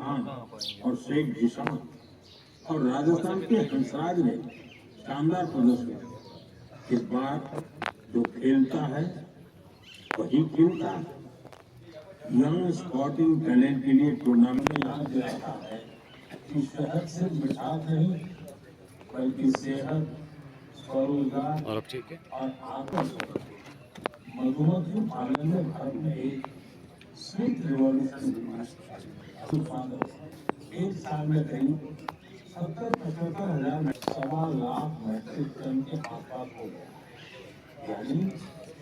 चौहान और शेख जिशान और राजस्थान के हंसराज ने शानदार प्रदर्शन। इस बार जो खेलता है वही खिलता है। यंग स्पोर्टिंग टैलेंट के लिए टूर्नामेंट में याद दिलाता है कि शहद सिर्फ मिठास नहीं बल्कि सेहत, स्वरोजगार और आकर्षण। मधुमक्खी पालन में भारत में एक स्वीट रिवॉल्यूशन एक साल में करीब 70-75 हजार 1.25 लाख मैट्रिक टन के आसपास हो गया, यानी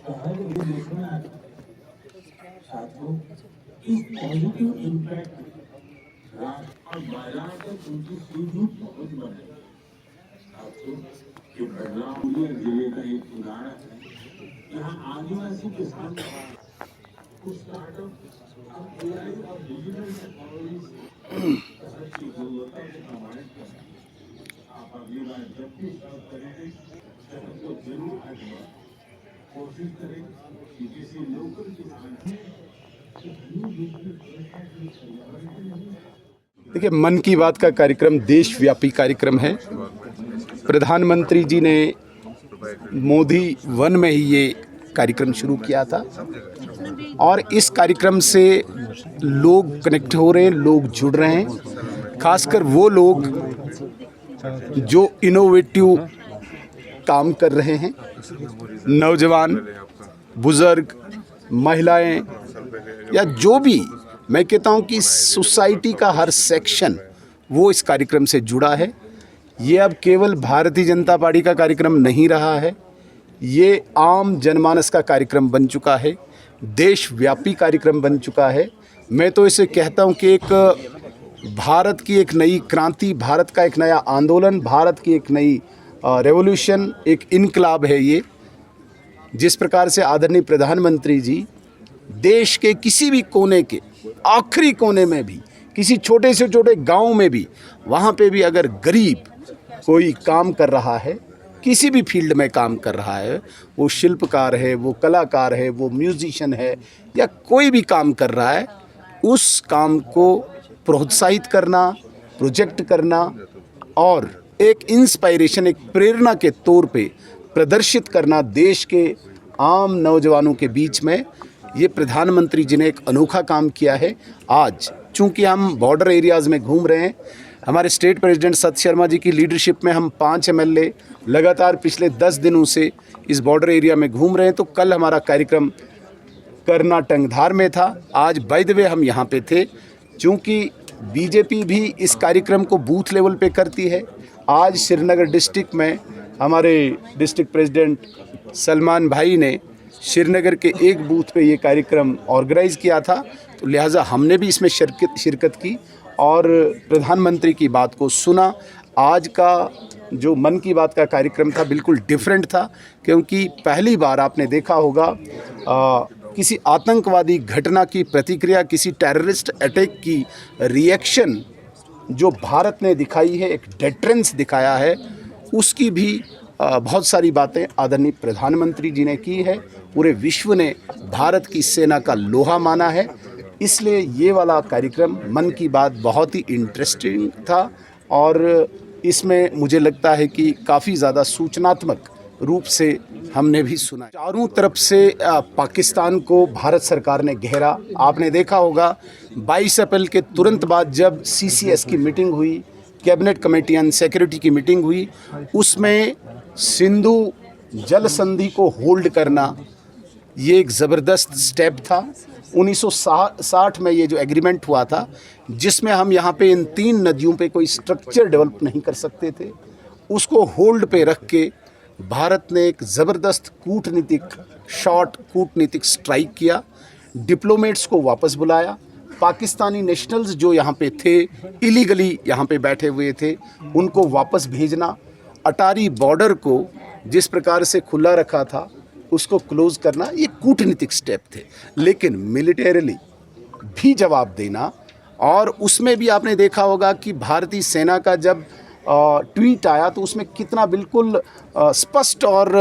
शहर के देश में आ गया। साथियों, इस पॉजिटिव इम्पैक्ट राष्ट्र और बाजार तक उनकी सीधी पहुंच बने। साथियों, ये बदलाव जिले का एक उदाहरण है। यहाँ आदिवासी किसान कुछ स्टार्टअप अब एआई और डिजिटल टेक्नोलॉजी से शहर की गुणवत्ता को प्रमाणित करें। आप अगली बार जब भी सर्व करेंगे शहर को जरूर आजमाएं। कोशिश करें कि किसी लोकल किसान देखिए, मन की बात का कार्यक्रम देशव्यापी कार्यक्रम है। प्रधानमंत्री जी ने मोदी वन में ही ये कार्यक्रम शुरू किया था और इस कार्यक्रम से लोग कनेक्ट हो रहे हैं, लोग जुड़ रहे हैं। खासकर वो लोग जो इनोवेटिव काम कर रहे हैं, नौजवान, बुज़ुर्ग, महिलाएं या जो भी, मैं कहता हूं कि सोसाइटी का हर सेक्शन वो इस कार्यक्रम से जुड़ा है। ये अब केवल भारतीय जनता पार्टी का कार्यक्रम नहीं रहा है, ये आम जनमानस का कार्यक्रम बन चुका है, देशव्यापी कार्यक्रम बन चुका है। मैं तो इसे कहता हूं कि एक भारत की एक नई क्रांति, भारत का एक नया आंदोलन, भारत की एक नई रेवोल्यूशन, एक इनकलाब है ये। जिस प्रकार से आदरणीय प्रधानमंत्री जी देश के किसी भी कोने के आखिरी कोने में भी, किसी छोटे से छोटे गांव में भी, वहाँ पे भी अगर गरीब कोई काम कर रहा है, किसी भी फील्ड में काम कर रहा है, वो शिल्पकार है, वो कलाकार है, वो म्यूजिशियन है या कोई भी काम कर रहा है, उस काम को प्रोत्साहित करना, प्रोजेक्ट करना और एक इंस्पायरेशन, एक प्रेरणा के तौर पे प्रदर्शित करना देश के आम नौजवानों के बीच में, ये प्रधानमंत्री जी ने एक अनोखा काम किया है। आज चूंकि हम बॉर्डर एरियाज़ में घूम रहे हैं, हमारे स्टेट प्रेसिडेंट सत शर्मा जी की लीडरशिप में हम 5 एमएलए लगातार पिछले 10 दिनों से इस बॉर्डर एरिया में घूम रहे हैं। तो कल हमारा कार्यक्रम करना टंगधार में था, आज बाय द वे हम यहाँ पे थे। चूँकि बीजेपी भी इस कार्यक्रम को बूथ लेवल पे करती है, आज श्रीनगर डिस्ट्रिक्ट में हमारे डिस्ट्रिक्ट प्रेसिडेंट सलमान भाई ने श्रीनगर के एक बूथ पे ये कार्यक्रम ऑर्गेनाइज़ किया था, तो लिहाजा हमने भी इसमें शिरकत की और प्रधानमंत्री की बात को सुना। आज का जो मन की बात का कार्यक्रम था बिल्कुल डिफरेंट था, क्योंकि पहली बार आपने देखा होगा किसी आतंकवादी घटना की प्रतिक्रिया, किसी टेररिस्ट अटैक की रिएक्शन जो भारत ने दिखाई है, एक डेटरेंस दिखाया है, उसकी भी बहुत सारी बातें आदरणीय प्रधानमंत्री जी ने की है। पूरे विश्व ने भारत की सेना का लोहा माना है, इसलिए ये वाला कार्यक्रम मन की बात बहुत ही इंटरेस्टिंग था और इसमें मुझे लगता है कि काफ़ी ज़्यादा सूचनात्मक रूप से हमने भी सुना। चारों तरफ से पाकिस्तान को भारत सरकार ने घेरा। आपने देखा होगा 22 अप्रैल के तुरंत बाद जब CCS की मीटिंग हुई, कैबिनेट कमेटी ऑन सिक्योरिटी की मीटिंग हुई, उसमें सिंधु जल संधि को होल्ड करना ये एक ज़बरदस्त स्टेप था। 1960 में ये जो एग्रीमेंट हुआ था, जिसमें हम यहाँ पे इन 3 नदियों पे कोई स्ट्रक्चर डेवलप नहीं कर सकते थे, उसको होल्ड पे रख के भारत ने एक ज़बरदस्त कूटनीतिक स्ट्राइक किया, डिप्लोमेट्स को वापस बुलाया, पाकिस्तानी नेशनल्स जो यहाँ पे थे, इलीगली यहाँ पे बैठे हुए थे, उनको वापस भेजना, अटारी बॉर्डर को जिस प्रकार से खुला रखा था उसको क्लोज़ करना, ये कूटनीतिक स्टेप थे। लेकिन मिलिटरीली भी जवाब देना, और उसमें भी आपने देखा होगा कि भारतीय सेना का जब ट्वीट आया तो उसमें कितना बिल्कुल स्पष्ट और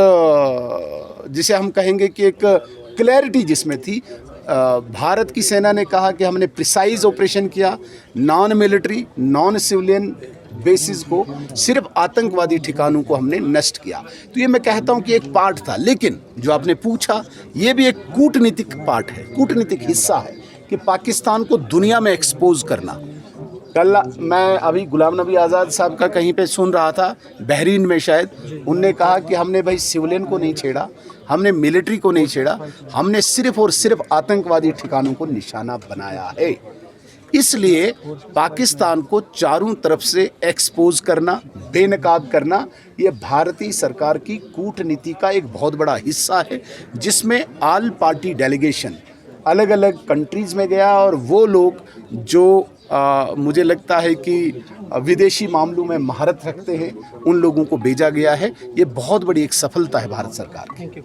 जिसे हम कहेंगे कि एक क्लैरिटी जिसमें थी, भारत की सेना ने कहा कि हमने प्रिसाइज ऑपरेशन किया, non military non civilian basis को, सिर्फ आतंकवादी ठिकानों को हमने नष्ट किया। तो ये मैं कहता हूँ कि एक पार्ट था, लेकिन जो आपने पूछा ये भी एक कूटनीतिक पार्ट है, कूटनीतिक हिस्सा है कि पाकिस्तान को दुनिया में एक्सपोज करना। कल मैं अभी गुलाम नबी आज़ाद साहब का कहीं पे सुन रहा था, बहरीन में शायद, उनने कहा कि हमने भाई सिविलियन को नहीं छेड़ा, हमने मिलिट्री को नहीं छेड़ा, हमने सिर्फ और सिर्फ आतंकवादी ठिकानों को निशाना बनाया है। इसलिए पाकिस्तान को चारों तरफ से एक्सपोज करना, बेनकाब करना, ये भारतीय सरकार की कूटनीति का एक बहुत बड़ा हिस्सा है, जिसमें ऑल पार्टी डेलीगेशन अलग अलग कंट्रीज़ में गया और वो लोग जो मुझे लगता है कि विदेशी मामलों में महारत रखते हैं, उन लोगों को भेजा गया है। ये बहुत बड़ी एक सफलता है भारत सरकार की। Thank you.